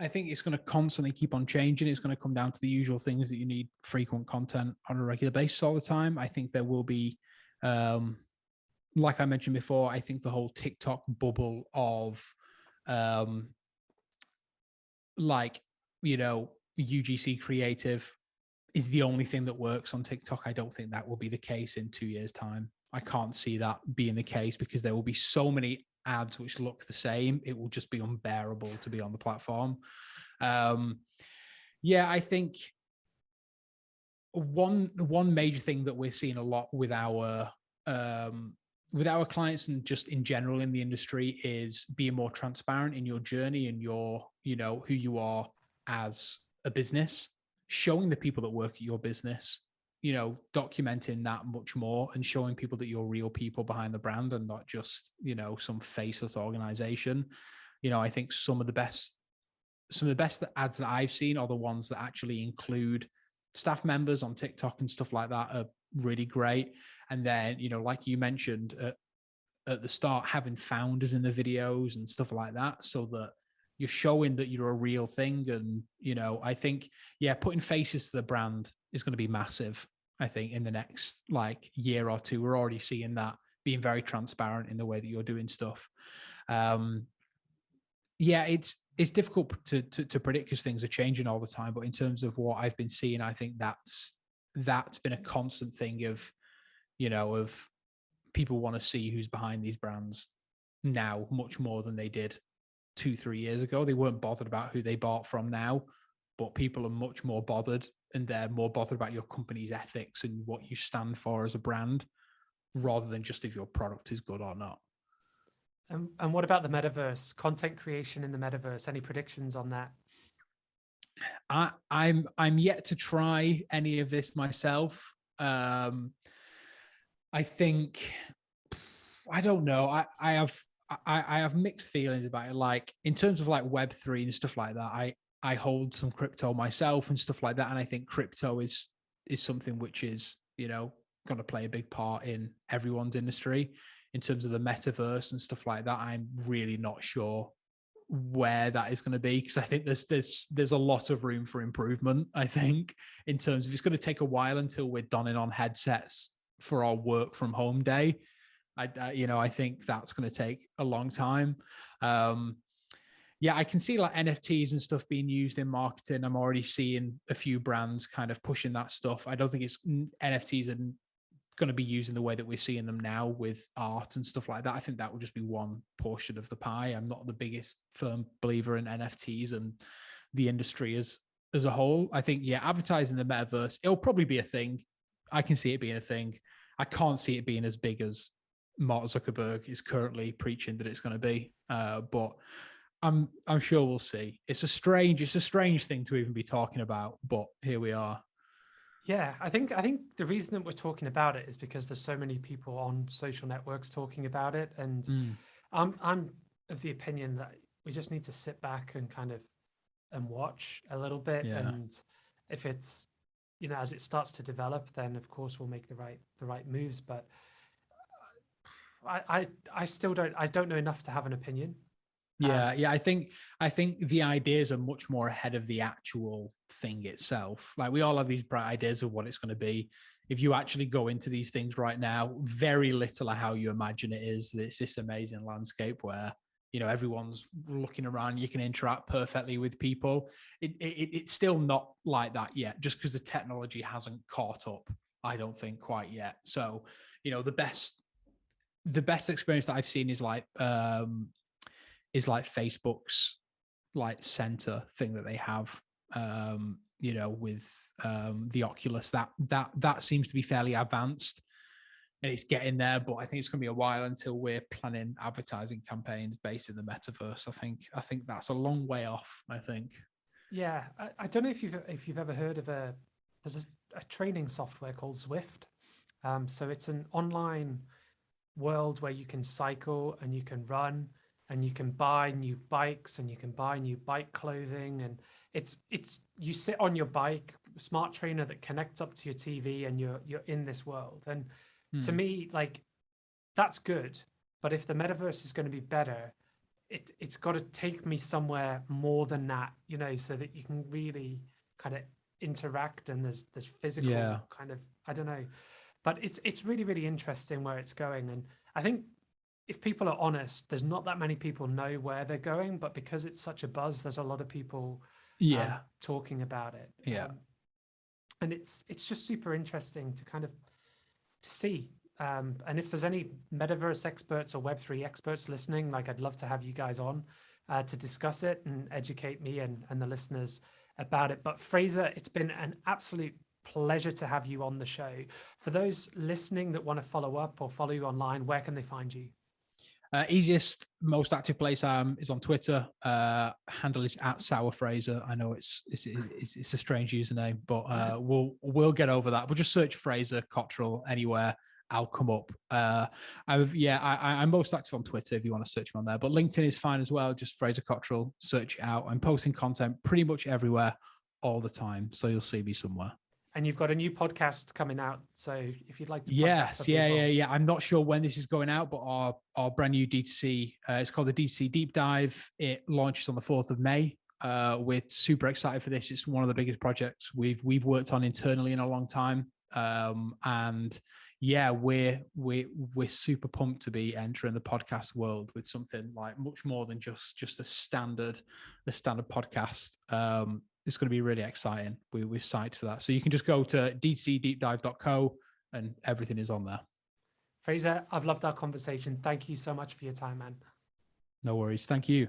it's going to constantly keep on changing. It's going to come down to the usual things that you need frequent content on a regular basis all the time. I think there will be, like I mentioned before, I think the whole TikTok bubble of UGC creative is the only thing that works on TikTok. I don't think that will be the case in 2 years' time. I can't see that being the case because there will be so many ads which look the same. It will just be unbearable to be on the platform. I think one major thing that we're seeing a lot with our clients and just in general in the industry is being more transparent in your journey and your, who you are as a business, showing the people that work at your business, documenting that much more and showing people that you're real people behind the brand and not just, some faceless organization. I think some of the best ads that I've seen are the ones that actually include staff members on TikTok and stuff like that are really great. And then, like you mentioned at the start, having founders in the videos and stuff like that, so that you're showing that you're a real thing. And, you know, I think, yeah, putting faces to the brand is going to be massive. I think in the next like year or two, we're already seeing that, being very transparent in the way that you're doing stuff. Yeah, it's difficult to predict because things are changing all the time. But in terms of what I've been seeing, I think that's been a constant thing of, you know, of people want to see who's behind these brands now much more than they did 2-3 years ago. They weren't bothered about who they bought from now, but people are much more bothered, and they're more bothered about your company's ethics and what you stand for as a brand, rather than just if your product is good or not. And what about the metaverse, content creation in the metaverse? Any predictions on that? I'm yet to try any of this myself. I think, I don't know. I have mixed feelings about it. Like in terms of like Web3 and stuff like that, I hold some crypto myself and stuff like that, and I think crypto is something which is, you know, going to play a big part in everyone's industry. In terms of the metaverse and stuff like that, I'm really not sure where that is going to be, because I think there's a lot of room for improvement. I think in terms of, it's going to take a while until we're donning on headsets for our work from home day. I think that's going to take a long time. Yeah, I can see like NFTs and stuff being used in marketing. I'm already seeing a few brands kind of pushing that stuff. I don't think it's NFTs are going to be used in the way that we're seeing them now with art and stuff like that. I think that will just be one portion of the pie. I'm not the biggest firm believer in NFTs and the industry as a whole. I think, yeah, advertising the metaverse, it'll probably be a thing. I can see it being a thing. I can't see it being as big as Mark Zuckerberg is currently preaching that it's going to be. But I'm sure we'll see. It's a strange thing to even be talking about, but here we are. Yeah, I think the reason that we're talking about it is because there's so many people on social networks talking about it, and I'm of the opinion that we just need to sit back and kind of and watch a little bit, and if it's, you know, as it starts to develop, then of course we'll make the right moves. But I still don't know enough to have an opinion. Yeah. I think the ideas are much more ahead of the actual thing itself. Like we all have these bright ideas of what it's going to be. If you actually go into these things right now, very little of how you imagine it is. It's this amazing landscape where, you know, everyone's looking around. You can interact perfectly with people. It's still not like that yet, just because the technology hasn't caught up, I don't think, quite yet. So, you know, the best experience that I've seen is like Facebook's like center thing that they have, you know, with the Oculus. That seems to be fairly advanced, and it's getting there. But I think it's going to be a while until we're planning advertising campaigns based in the metaverse. I think that's a long way off. I think. Yeah, I don't know if you've ever heard of there's a training software called Zwift. So it's an online world where you can cycle and you can run and you can buy new bikes and you can buy new bike clothing, and it's you sit on your bike, smart trainer that connects up to your TV, and you're in this world. And to me, like, that's good, but if the metaverse is going to be better, it's got to take me somewhere more than that, you know, so that you can really kind of interact, and there's physical kind of, I don't know, but it's really, really interesting where it's going. And I think if people are honest, there's not that many people know where they're going, but because it's such a buzz, there's a lot of people talking about it. And it's just super interesting to kind of to see. And if there's any metaverse experts or Web3 experts listening, like, I'd love to have you guys on to discuss it and educate me and the listeners about it. But Fraser, it's been an absolute pleasure to have you on the show. For those listening that want to follow up or follow you online, where can they find you? Easiest, most active place is on Twitter. Handle is @SourFraser. I know it's a strange username, but we'll get over that. We'll just search Fraser Cottrell anywhere. I'll come up. I'm most active on Twitter if you want to search me on there, but LinkedIn is fine as well. Just Fraser Cottrell, search it out. I'm posting content pretty much everywhere all the time, so you'll see me somewhere. And you've got a new podcast coming out. So if you'd like to plug that for Yes, people. yeah. I'm not sure when this is going out, but our brand new D2C, it's called the D2C Deep Dive. It launches on the 4th of May. We're super excited for this. It's one of the biggest projects we've worked on internally in a long time. And yeah, we're super pumped to be entering the podcast world with something like much more than just a standard podcast. It's going to be really exciting. We're psyched for that. So you can just go to dcdeepdive.co and everything is on there. Fraser, I've loved our conversation. Thank you so much for your time, man. No worries. Thank you.